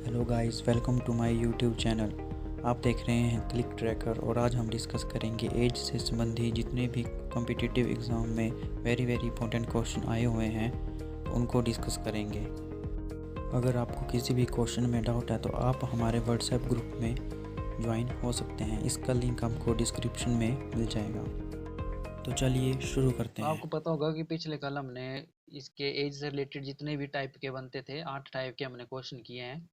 Hello guys, welcome to my YouTube channel. आप देख रहे हैं क्लिक ट्रैकर और आज हम डिस्कस करेंगे एज से संबंधी जितने भी कॉम्पिटिटिव एग्ज़ाम में वेरी इंपॉर्टेंट क्वेश्चन आए हुए हैं उनको डिस्कस करेंगे। अगर आपको किसी भी क्वेश्चन में डाउट है तो आप हमारे व्हाट्सएप ग्रुप में ज्वाइन हो सकते हैं। इसका लिंक आपको डिस्क्रिप्शन में मिल जाएगा। तो चलिए शुरू करते हैं। आपको पता होगा कि पिछले कल हमने इसके एज से रिलेटेड जितने भी टाइप के बनते थे 8 टाइप के हमने क्वेश्चन किए हैं।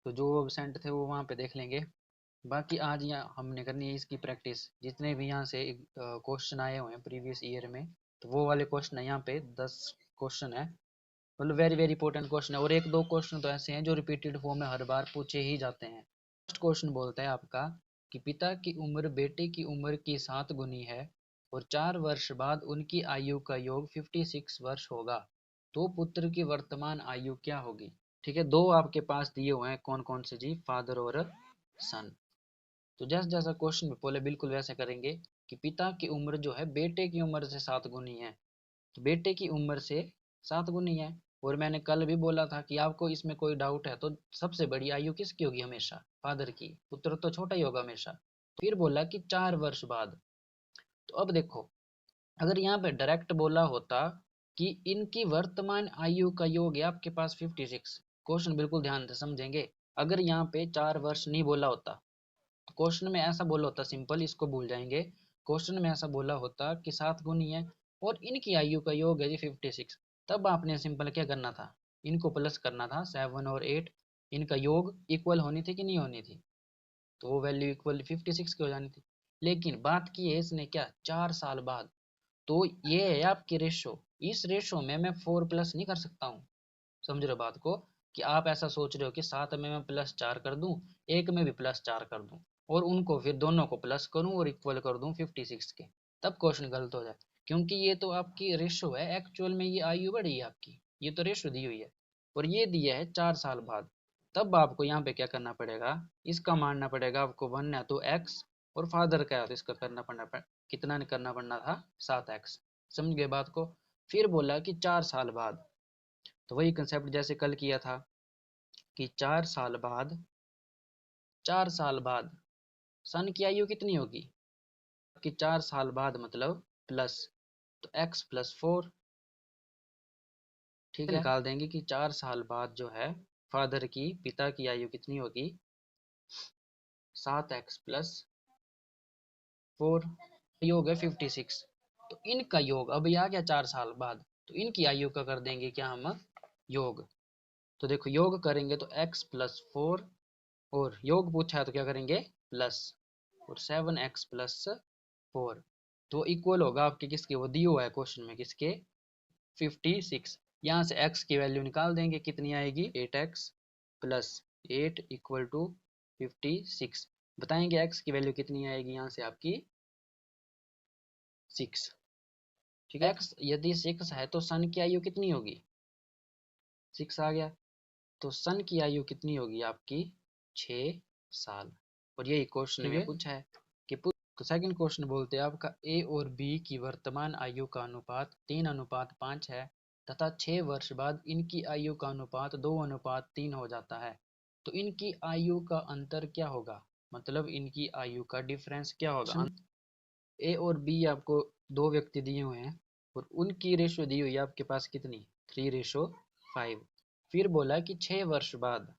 तो जो एबसेंट थे वो वहाँ पे देख लेंगे। बाकी आज यहाँ हमने करनी है इसकी प्रैक्टिस। जितने भी यहाँ से क्वेश्चन आए हुए हैं प्रीवियस ईयर में, तो वो वाले क्वेश्चन है। यहाँ पे 10 क्वेश्चन है, मतलब वेरी इंपॉर्टेंट क्वेश्चन है। और एक दो क्वेश्चन तो ऐसे हैं जो रिपीटेड फॉर्म में हर बार पूछे ही जाते हैं। फर्स्ट क्वेश्चन बोलता है आपका कि पिता की उम्र बेटे की उम्र की 7 गुनी है और 4 वर्ष बाद उनकी आयु का योग 56 वर्ष होगा, तो पुत्र की वर्तमान आयु क्या होगी। ठीक है, दो आपके पास दिए हुए हैं, कौन कौन से जी, फादर और सन। तो जैसा जैसा क्वेश्चन में बोले बिल्कुल वैसे करेंगे कि पिता की उम्र जो है बेटे की उम्र से 7 गुनी है, तो बेटे की उम्र से 7 गुनी है। और मैंने कल भी बोला था कि आपको इसमें कोई डाउट है तो सबसे बड़ी आयु किसकी होगी, हमेशा फादर की, पुत्र तो छोटा ही होगा हमेशा। फिर बोला कि 4 वर्ष बाद। तो अब देखो, अगर यहाँ पे डायरेक्ट बोला होता कि इनकी वर्तमान आयु का योग है आपके पास 56, क्वेश्चन बिल्कुल ध्यान से समझेंगे। अगर यहाँ पे 4 वर्ष नहीं बोला होता, क्वेश्चन में ऐसा बोला होता, सिंपल इसको भूल जाएंगे। क्वेश्चन में ऐसा बोला होता कि 7 गुनी है और इनकी आयु का योग है जी 56, तब आपने सिंपल क्या करना था, इनको प्लस करना था। 7 और 8 इनका योग इक्वल होनी थी कि नहीं होनी थी, तो वो वैल्यू इक्वल 56 की हो जानी थी। लेकिन बात की है इसने क्या, 4 साल बाद। तो ये है आपकी रेशो। इस रेशो में मैं 4 प्लस नहीं कर सकता हूँ। समझ रहे हो बात को, कि आप ऐसा सोच रहे हो कि 7 में मैं +4 कर दूं, एक में भी +4 कर दूं और उनको फिर दोनों को प्लस करूं और इक्वल कर दूं 56 के, तब क्वेश्चन गलत हो जाए। क्योंकि ये तो आपकी रेशो है, एक्चुअल में ये आयु बढ़ी है आपकी, ये तो रेशो दी हुई है और ये दिया है 4 साल बाद। तब आपको यहाँ पे क्या करना पड़ेगा, इसका मानना पड़ेगा आपको 1 है तो x, और फादर का है तो इसका करना पड़ना कितना करना पड़ना था, 7x। समझ गए बात को। फिर बोला कि 4 साल बाद, तो वही कंसेप्ट जैसे कल किया था कि 4 साल बाद, 4 साल बाद सन की आयु कितनी होगी, कि 4 साल बाद मतलब प्लस, तो x +4। ठीक है, निकाल देंगे कि 4 साल बाद जो है फादर की, पिता की आयु कितनी होगी, 7x +4, योग है 56। तो इनका योग अब आ गया 4 साल बाद, तो इनकी आयु का कर देंगे क्या हम, योग। तो देखो योग करेंगे तो x +4, और योग पूछा है तो क्या करेंगे, प्लस, और 7x +4, तो इक्वल होगा आपके किसके, वो दिया हुआ है क्वेश्चन में किसके, 56। यहाँ से x की वैल्यू निकाल देंगे, कितनी आएगी, 8x + 8 = 56। बताएंगे x की वैल्यू कितनी आएगी यहाँ से आपकी, 6। ठीक है, x यदि 6 है तो सन की आयु कितनी होगी, 6 आ गया, तो सन की आयु कितनी होगी आपकी, 6 साल। और यही क्वेश्चन में पूछा है कि तो सेकंड क्वेश्चन बोलते हैं आपका ए और बी की वर्तमान आयु का अनुपात 3:5 है तथा 6 वर्ष बाद इनकी आयु का अनुपात 2:3 हो जाता है, तो इनकी आयु का अंतर क्या होगा, मतलब इनकी आयु का डिफरेंस क्या होगा। ए और बी आपको दो व्यक्ति दिए हुए हैं और उनकी रेशो दी हुई है आपके पास कितनी, 3:5। फिर बोला कि 6 वर्ष बाद,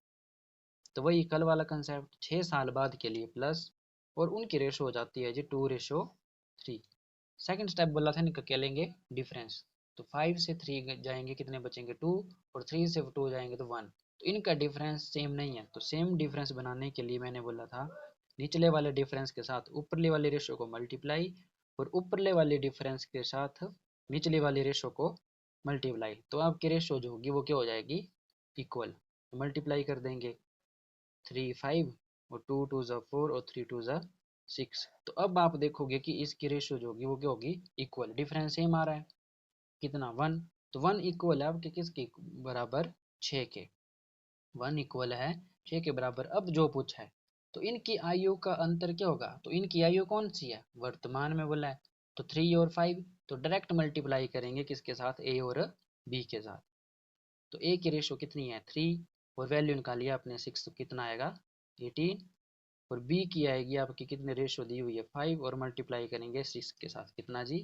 तो वही कल वाला कंसेप्ट, 6 साल बाद के लिए प्लस, और उनकी रेशो हो जाती है जी 2:3। सेकंड स्टेप बोला था इनका क्या लेंगे, डिफरेंस। तो 5 से 3 जाएंगे, कितने बचेंगे 2, और 3 से 2 जाएंगे तो 1। तो इनका डिफरेंस सेम नहीं है, तो सेम डिफरेंस बनाने के लिए मैंने बोला था निचले वाले डिफरेंस के साथ ऊपरले वाले रेशो को मल्टीप्लाई, और ऊपरले वाले डिफरेंस के साथ निचले वाले रेशो को मल्टीप्लाई, तो आपकी रेशो जो होगी वो क्या हो जाएगी, इक्वल। तो मल्टीप्लाई कर देंगे, 3 5, और 2 2 ज़ा 4 और 3 2 ज़ा 6। तो अब आप देखोगे कि इसकी रेशियो जो होगी वो क्या होगी, इक्वल। डिफरेंस सेम आ रहा है, कितना, 1। तो 1 इक्वल है आपके किसके बराबर, 6 के। 1 इक्वल है 6 के बराबर। अब जो पूछा है तो इनकी आयु का अंतर क्या होगा, तो इनकी आयु कौन सी है, वर्तमान में बोला है, तो 3 और 5, तो डायरेक्ट मल्टीप्लाई करेंगे किसके साथ, ए और बी के साथ। तो ए की रेशियो कितनी है, 3, और वैल्यू निकालिए आपने 6 तो कितना आएगा 18। और बी की आएगी आपकी कितने रेशो दी हुई है 5 और मल्टीप्लाई करेंगे 6 के साथ कितना जी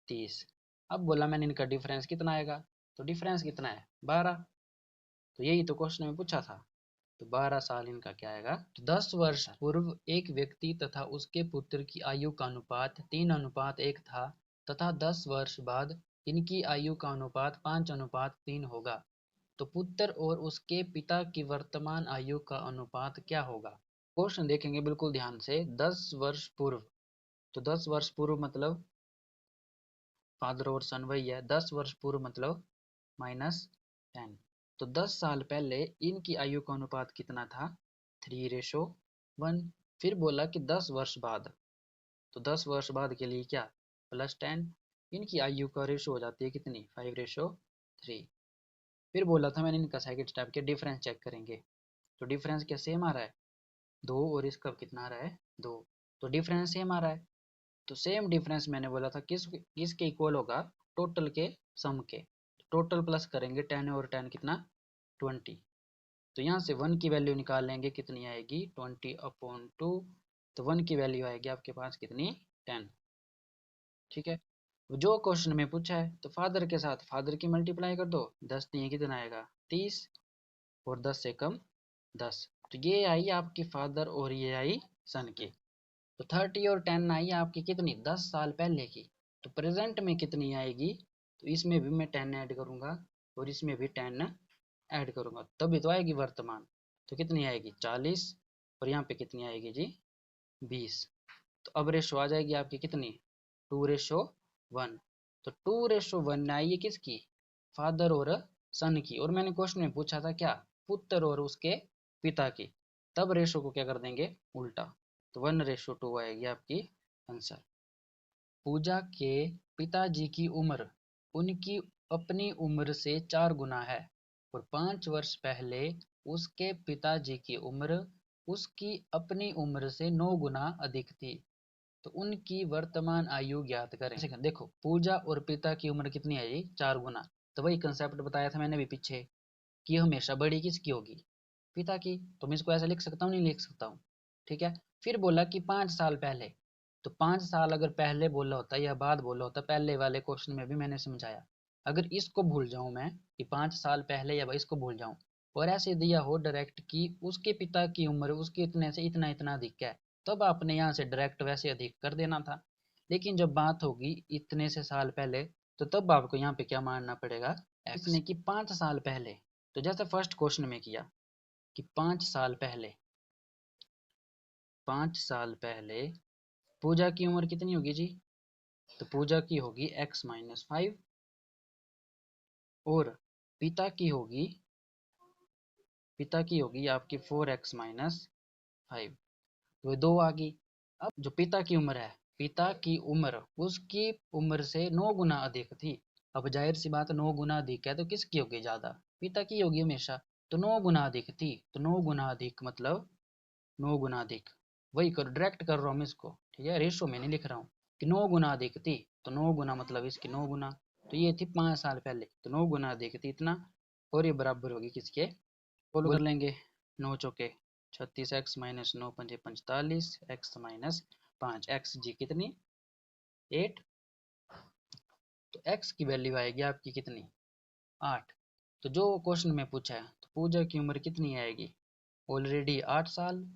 30। अब बोला मैंने इनका डिफरेंस कितना आएगा, तो डिफरेंस कितना है 12। तो यही तो क्वेश्चन में पूछा था। तो 12 साल इनका क्या आएगा। तो 10 वर्ष पूर्व एक व्यक्ति तथा उसके पुत्र की आयु का अनुपात 3:1 था तथा 10 वर्ष बाद इनकी आयु का अनुपात 5:3 होगा। तो पुत्र और उसके पिता की वर्तमान आयु का अनुपात क्या होगा। क्वेश्चन देखेंगे बिल्कुल ध्यान से। 10 वर्ष पूर्व, तो 10 वर्ष पूर्व मतलब फादर और सन वही है। 10 वर्ष पूर्व मतलब -10। तो 10 साल पहले इनकी आयु का अनुपात कितना था 3:1। फिर बोला कि 10 वर्ष बाद, तो 10 वर्ष बाद के लिए क्या +10। इनकी आयु का रेशो हो जाती है कितनी 5:3। फिर बोला था मैंने इनका सेकंड स्टेप के डिफरेंस चेक करेंगे। तो डिफरेंस क्या सेम आ रहा है 2 और इसका कितना आ रहा है 2। तो डिफरेंस सेम आ रहा है। तो सेम डिफरेंस मैंने बोला था किसके इक्वल होगा टोटल के सम के। टोटल प्लस करेंगे 10 और 10 कितना 20। तो यहाँ से 1 की वैल्यू निकाल लेंगे कितनी आएगी 20/2। तो 1 की वैल्यू आएगी आपके पास कितनी 10। ठीक है। जो क्वेश्चन में पूछा है तो फादर के साथ फादर की मल्टीप्लाई कर दो 10 दिए कितना आएगा 30 और 10 से कम 10। तो ये आई आपकी फादर और ये आई सन की। तो 30 और 10 आई आपकी कितनी 10 साल पहले की। तो प्रेजेंट में कितनी आएगी, तो इसमें भी मैं 10 ऐड करूंगा और इसमें भी 10 ऐड करूंगा तभी तो आएगी वर्तमान। तो कितनी आएगी 40 और यहाँ पे कितनी आएगी जी 20। तो अब रेशो आ जाएगी आपकी कितनी 2:1। तो 2:1 आई है किसकी फादर और सन की। और मैंने क्वेश्चन में पूछा था क्या पुत्र और उसके पिता की। तब रेशो को क्या कर देंगे उल्टा। तो 1:2 आएगी आपकी आंसर। पूजा के पिताजी की उम्र उनकी अपनी उम्र से 4 गुना है और 5 वर्ष पहले उसके पिताजी की उम्र उसकी अपनी उम्र से 9 गुना अधिक थी। तो उनकी वर्तमान आयु ज्ञात करें। देखो पूजा और पिता की उम्र कितनी है जी 4 गुना। तो वही कंसेप्ट बताया था मैंने भी पीछे कि हमेशा बड़ी किसकी होगी पिता की। तो मैं इसको ऐसे लिख सकता हूँ नहीं लिख सकता हूँ। ठीक है। फिर बोला कि 5 साल पहले। तो 5 साल अगर पहले बोला होता या बाद बोला होता पहले वाले क्वेश्चन में भी मैंने समझाया। अगर इसको भूल जाऊं मैं कि 5 साल पहले या इसको भूल जाऊं और ऐसे दिया हो डायरेक्ट कि उसके पिता की उम्र उसके इतने से इतना इतना अधिक है, तब आपने यहाँ से डायरेक्ट वैसे अधिक कर देना था। लेकिन जब बात होगी इतने से साल पहले, तो तब आपको यहाँ पे क्या मानना पड़ेगा इसने कि 5 साल पहले। तो जैसे फर्स्ट क्वेश्चन में किया कि 5 साल पहले पूजा की उम्र कितनी होगी जी, तो पूजा की होगी x-5 और पिता की होगी आपकी 4x-5। तो ये 2 आ गई। अब जो पिता की उम्र है, पिता की उम्र उसकी उम्र से 9 गुना अधिक थी। अब जाहिर सी बात 9 गुना अधिक है तो किसकी होगी ज्यादा पिता की होगी हमेशा। तो 9 गुना अधिक थी, तो 9 गुना अधिक मतलब 9 गुना अधिक। वही कर डायरेक्ट कर रहा हूँ मैं इसको। ठीक है, रेशो में नहीं लिख रहा हूँ कि 9 गुना अधिक थी। तो 9 गुना मतलब इसकी 9 गुना। तो ये थी 5 साल पहले, तो 9 गुना अधिक थी इतना। और ये बराबर होगी किसके फॉलो कर लेंगे 9 चौके 36 x-9 पंजे 45 x-5 एक्स जी कितनी 8। तो x की वैल्यू आएगी आपकी कितनी 8। तो जो क्वेश्चन में पूछा है तो पूजा की उम्र कितनी आएगी ऑलरेडी 8 साल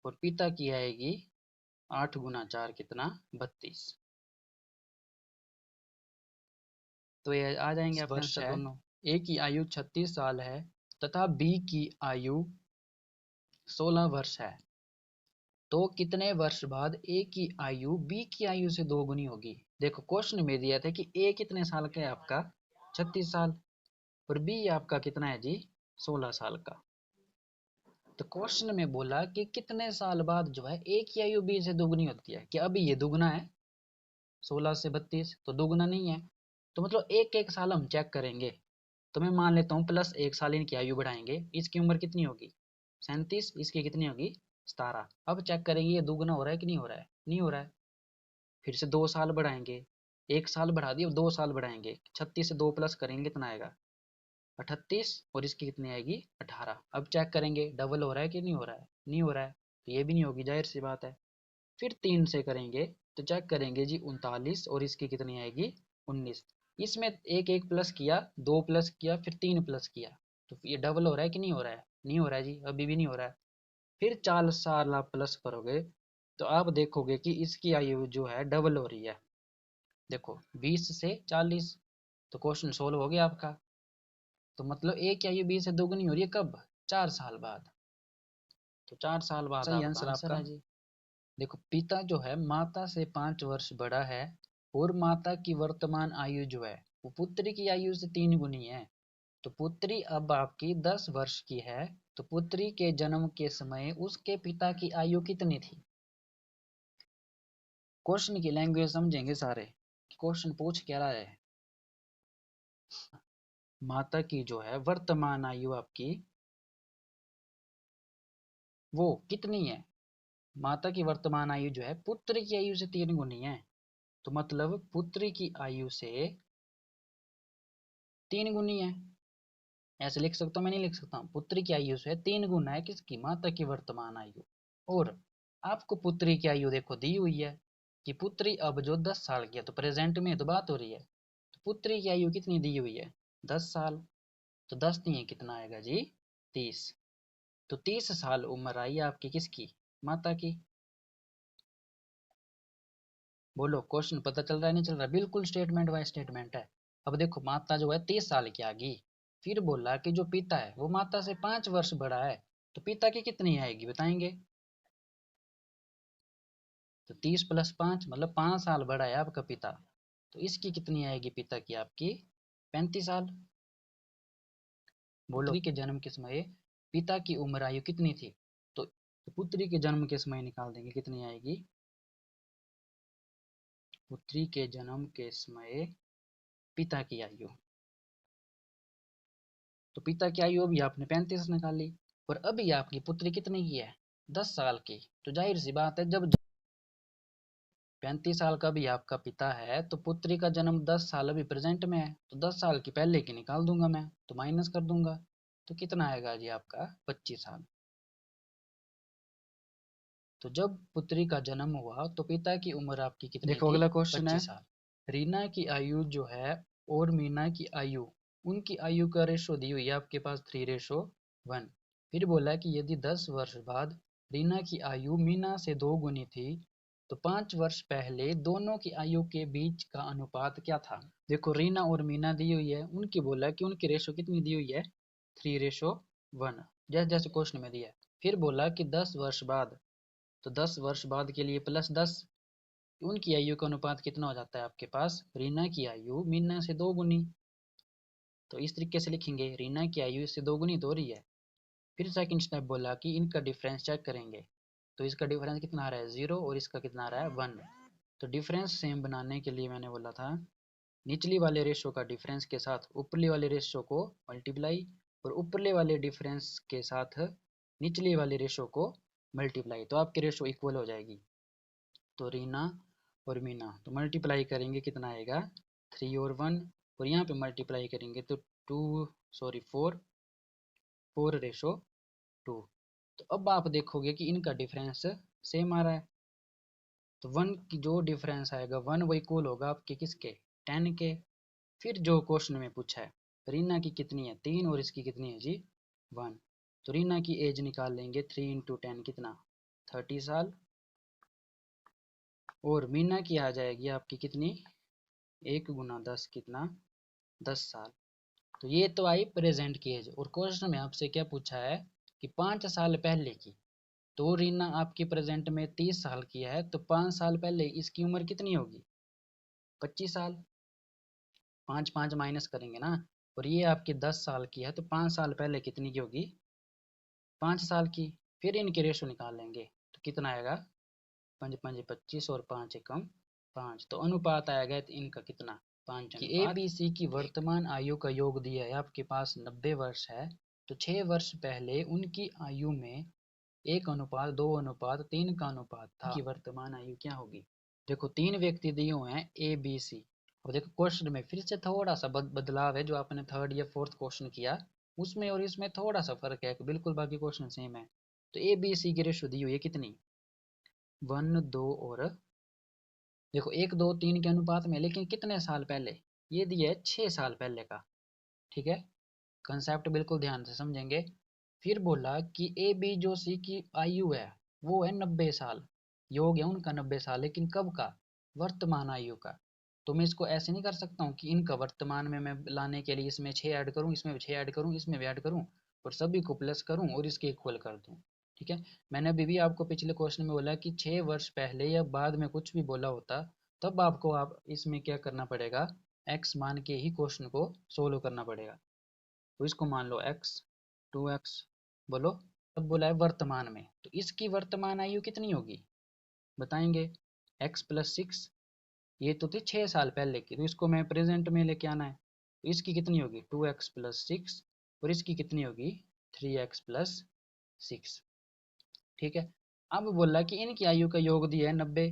और पिता की आएगी 8 गुना 4 कितना 32। तो ये आ जाएंगे आपके आंसर दोनों। ए की आयु 36 साल है तथा बी की आयु 16 वर्ष है। तो कितने वर्ष बाद ए की आयु बी की आयु से 2 गुनी होगी। देखो क्वेश्चन में दिया था कि ए कितने साल का है आपका 36 साल और बी आपका कितना है जी 16 साल का। तो क्वेश्चन में बोला कि कितने साल बाद जो है ए की आयु बी से दोगुनी होती है। क्या अभी ये दुगना है 16 से 32 तो दोगुना नहीं है। तो मतलब एक एक साल हम चेक करेंगे। तो मैं मान लेता हूँ +1 साल इनकी आयु बढ़ाएंगे। इसकी उम्र कितनी होगी 37, इसकी कितनी होगी 17। अब चेक करेंगे ये दुगना हो रहा है कि नहीं हो रहा है, नहीं हो रहा है। फिर से 2 साल बढ़ाएंगे, 1 साल बढ़ा दिए 2 साल बढ़ाएंगे 36 से 2 प्लस करेंगे कितना आएगा 38 और इसकी कितनी आएगी 18। अब चेक करेंगे डबल हो रहा है कि नहीं हो रहा है, नहीं हो रहा है तो ये भी नहीं होगी, जाहिर सी बात है। फिर 3 से करेंगे तो चेक करेंगे जी 39 और इसकी कितनी आएगी 19। इसमें एक एक प्लस किया, 2 प्लस किया, फिर 3 प्लस किया, तो ये डबल हो रहा है कि नहीं हो रहा है, नहीं हो रहा है जी, अभी भी नहीं हो रहा है। फिर 4 साल आप प्लस करोगे तो आप देखोगे कि इसकी आयु जो है डबल हो रही है। देखो 20 से 40, तो क्वेश्चन सोल्व हो गया आपका। तो मतलब एक आयु 20 से दोगुनी हो रही है कब, 4 साल बाद। तो 4 साल बाद सही आंसर आपका है जी। देखो पिता जो है माता से 5 वर्ष बड़ा है और माता की वर्तमान आयु जो है वो पुत्री की आयु से 3 गुनी है। तो पुत्री अब आपकी 10 वर्ष की है, तो पुत्री के जन्म के समय उसके पिता की आयु कितनी थी। क्वेश्चन की लैंग्वेज समझेंगे सारे, क्वेश्चन पूछ क्या रहा है। माता की जो है वर्तमान आयु आपकी वो कितनी है, माता की वर्तमान आयु जो है पुत्र की आयु से 3 गुनी है। तो मतलब पुत्री की आयु से 3 गुनी है, ऐसे लिख सकता हूँ, मैं नहीं लिख सकता हूँ। पुत्री की आयु से 3 गुना है किसकी, माता की वर्तमान आयु। और आपको पुत्री की आयु देखो दी हुई है कि पुत्री अब जो 10 साल की है, तो प्रेजेंट में तो बात हो रही है, तो पुत्री की आयु कितनी दी हुई है 10 साल। तो 10 दिए कितना आएगा जी 30। तो 30 साल उम्र आई आपकी किसकी, माता की। बोलो क्वेश्चन पता चल रहा है नहीं चल रहा, बिल्कुल स्टेटमेंट बाय स्टेटमेंट है। अब देखो माता जो है 30 साल की आ गई, फिर बोला कि जो पिता है वो माता से 5 वर्ष बड़ा है, तो पिता की कितनी आएगी बताएंगे। तो 30 + 5 मतलब 5 साल बड़ा है आपका पिता, तो इसकी कितनी आएगी पिता की आपकी 35 साल। बोलो पुत्री के जन्म के समय पिता की उम्र आयु कितनी थी, तो पुत्री के जन्म के समय निकाल देंगे कितनी आएगी। पुत्री के जन्म के समय पिता की आयु, तो पिता की आयु अभी आपने 35 निकाली, और अभी आपकी पुत्री कितने की है 10 साल की। तो जाहिर सी बात है जब 35 साल का भी आपका पिता है तो पुत्री का जन्म 10 साल अभी प्रेजेंट में है, तो 10 साल की पहले की निकाल दूंगा मैं, तो माइनस कर दूंगा, तो कितना आएगा जी आपका 25 साल। तो जब पुत्री का जन्म हुआ तो पिता की उम्र आपकी कितनी देखो थी, अगला क्वेश्चन है 25 साल। रीना की आयु जो है और मीना की आयु, उनकी आयु का रेशो दी हुई है आपके पास 3:1। फिर बोला कि यदि 10 वर्ष बाद रीना की आयु मीना से 2 गुनी थी तो 5 वर्ष पहले दोनों की आयु के बीच का अनुपात क्या था। देखो रीना और मीना दी हुई है, उनकी बोला कि उनकी रेशो कितनी दी हुई है 3:1, जैसे जैसे क्वेश्चन में दिया है। फिर बोला कि 10 वर्ष बाद, तो 10 वर्ष बाद के लिए +10, उनकी आयु का अनुपात कितना हो जाता है आपके पास, रीना की आयु मीना से 2 गुनी। तो इस तरीके से लिखेंगे रीना की आयु इससे 2 गुनी तो हो रही है। फिर सेकंड स्टेप बोला कि इनका डिफरेंस चेक करेंगे, तो इसका डिफरेंस कितना आ रहा है 0 और इसका कितना आ रहा है 1। तो डिफरेंस सेम बनाने के लिए मैंने बोला था निचली वाले रेशो का डिफरेंस के साथ ऊपरले वाले रेशो को मल्टीप्लाई, और ऊपरले वाले डिफरेंस के साथ निचले वाले रेशो को मल्टीप्लाई, तो आपकी रेशो इक्वल हो जाएगी। तो रीना और मीना तो मल्टीप्लाई करेंगे कितना आएगा 3 और 1, और यहाँ पे मल्टीप्लाई करेंगे तो 4:2। तो अब आप देखोगे कि इनका डिफरेंस सेम आ रहा है, तो 1 की जो डिफरेंस आएगा 1 वो इक्वल होगा आपके किसके 10 के। फिर जो क्वेश्चन में पूछा है रीना की कितनी है 3 और इसकी कितनी है जी 1, तो रीना की एज निकाल लेंगे 3 × 10 कितना 30 साल, और मीना की आ जाएगी आपकी कितनी 1 × 10 कितना 10 साल। तो ये तो आई प्रेजेंट की एज, और क्वेश्चन में आपसे क्या पूछा है कि 5 साल पहले की, तो रीना आपकी प्रेजेंट में 30 साल की है, तो 5 साल पहले इसकी उम्र कितनी होगी 25 साल। 5 5 माइनस करेंगे ना, और ये आपकी 10 साल की है, तो 5 साल पहले कितनी की होगी 5 साल की। फिर इनके रेशो निकाल लेंगे तो कितना आएगा 5 5 25 और 5 एकम 5, तो अनुपात आएगा इनका कितना 5 कि ए बी सी की वर्तमान आयु का योग दिया है आपके पास 90 वर्ष है, तो 6 वर्ष पहले उनकी आयु में 1:2:3 का अनुपात था कि वर्तमान आयु क्या होगी। देखो 3 व्यक्ति दिए हुए हैं ए बी सी, अब देखो क्वेश्चन में फिर से थोड़ा सा बदलाव है, जो आपने थर्ड या फोर्थ क्वेश्चन किया उसमें और इसमें थोड़ा सा फर्क है, बिल्कुल बाकी क्वेश्चन सेम है। तो ए बी सी की रेशो दी हुई है कितनी, 1 2 और देखो 1 2 3 के अनुपात में, लेकिन कितने साल पहले, ये दिया है 6 साल पहले का। ठीक है, कंसेप्ट बिल्कुल ध्यान से समझेंगे। फिर बोला कि ए बी जो सी की आयु है वो है 90 साल, योग है उनका 90 साल, लेकिन कब का, वर्तमान आयु का। तो मैं इसको ऐसे नहीं कर सकता हूँ कि इनका वर्तमान में मैं लाने के लिए इसमें 6 ऐड करूँ, इसमें भी 6 ऐड करूँ, इसमें भी ऐड करूँ और सभी को प्लस करूँ और इसके इक्वल कर दूँ। ठीक है, मैंने अभी भी आपको पिछले क्वेश्चन में बोला कि 6 वर्ष पहले या बाद में कुछ भी बोला होता तब आपको आप इसमें क्या करना पड़ेगा, एक्स मान के ही क्वेश्चन को सोल्व करना पड़ेगा। तो इसको मान लो एक्स, 2x, बोलो। अब बोला है वर्तमान में, तो इसकी वर्तमान आयु कितनी होगी बताएंगे, x+6, ये तो थी 6 साल पहले की, तो इसको मैं प्रेजेंट में लेके आना है। तो इसकी कितनी होगी 2x+6 और इसकी कितनी होगी 3x+6। ठीक है, अब बोला कि इनकी आयु का योग दिया है 90।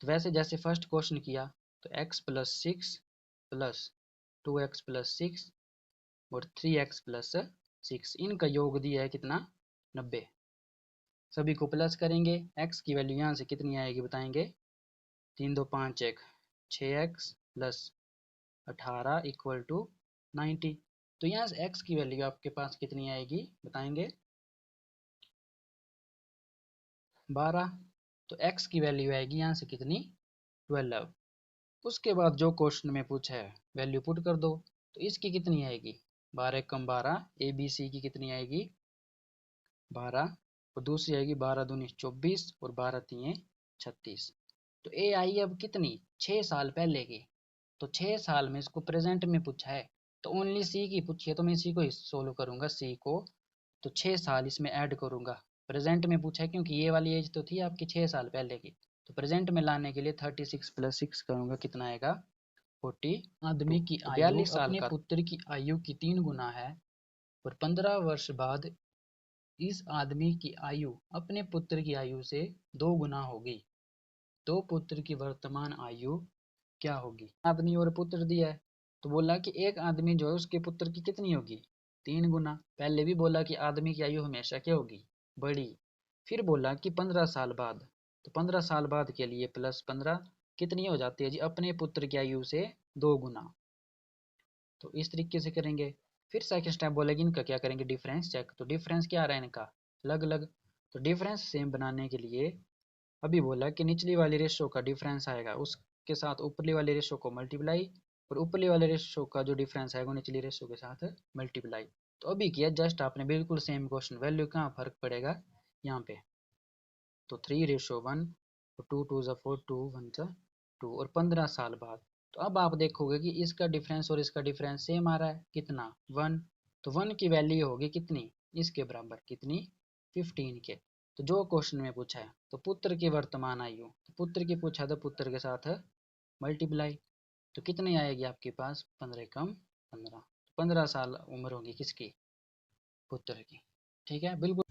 तो वैसे जैसे फर्स्ट क्वेश्चन किया, तो x+6 प्लस 2x+6 और 3x+6, इनका योग दिया है कितना 90। सभी को प्लस करेंगे, x की वैल्यू यहाँ से कितनी आएगी बताएंगे, 3 2 5 1, 6x प्लस 18 इक्वल टू 90। तो यहाँ से x की वैल्यू आपके पास कितनी आएगी बताएंगे 12। तो x की वैल्यू आएगी यहाँ से कितनी 12। उसके बाद जो क्वेश्चन में पूछा है वैल्यू पुट कर दो, तो इसकी कितनी आएगी 12 कम 12, ए बी सी की कितनी आएगी 12 और दूसरी आएगी 12 दूनी 24 और 12 तीन 36। तो ए आई अब कितनी 6 साल पहले की, तो 6 साल में इसको प्रेजेंट में पूछा है, तो ओनली सी की पूछी है तो मैं इसी को ही सोल्व करूंगा सी को। तो 6 साल इसमें ऐड करूंगा, प्रेजेंट में पूछा है क्योंकि ये वाली एज तो थी आपकी 6 साल पहले की, तो प्रेजेंट में लाने के लिए 36+6 करूंगा, कितना आएगा 40। आदमी की आयु 42 साल अपने पुत्र की आयु की 3 गुना है और 15 वर्ष बाद इस आदमी की आयु अपने पुत्र की आयु से 2 गुना होगी, तो पुत्र की वर्तमान आयु क्या होगी। आदमी और पुत्र दिया है, तो बोला कि एक आदमी जो है उसके पुत्र की कितनी होगी 3 गुना। पहले भी बोला कि आदमी की आयु हमेशा क्या होगी बड़ी। फिर बोला कि 15 साल बाद, तो 15 साल बाद के लिए +15 कितनी हो जाती है जी अपने पुत्र की आयु से 2 गुना। तो इस तरीके से करेंगे। फिर सेकंड स्टेप बोलेगी इनका क्या करेंगे डिफरेंस चेक, तो डिफरेंस क्या आ रहा है इनका अलग अलग। तो डिफरेंस सेम बनाने के लिए अभी बोला कि निचली वाली रेशो का डिफरेंस आएगा उसके साथ ऊपरली वाली रेशो को मल्टीप्लाई, और ऊपरली वाले रेशो का जो डिफरेंस आएगा निचली रेशो के साथ मल्टीप्लाई। तो अभी किया जस्ट आपने बिल्कुल सेम क्वेश्चन, वैल्यू कहाँ फर्क पड़ेगा यहाँ पे, तो 3:1 और 2 2 4 2 1 2 और 15 साल बाद। तो अब आप देखोगे कि इसका डिफरेंस और इसका डिफरेंस सेम आ रहा है कितना 1, तो 1 की वैल्यू होगी कितनी इसके बराबर कितनी 15 के। तो जो क्वेश्चन में पूछा है तो पुत्र की वर्तमान आयु, तो पुत्र की पूछा तो पुत्र के साथ मल्टीप्लाई, तो कितनी आएगी आपके पास 15 कम 15, 15 साल उम्र होगी किसकी पुत्र की। ठीक है, बिल्कुल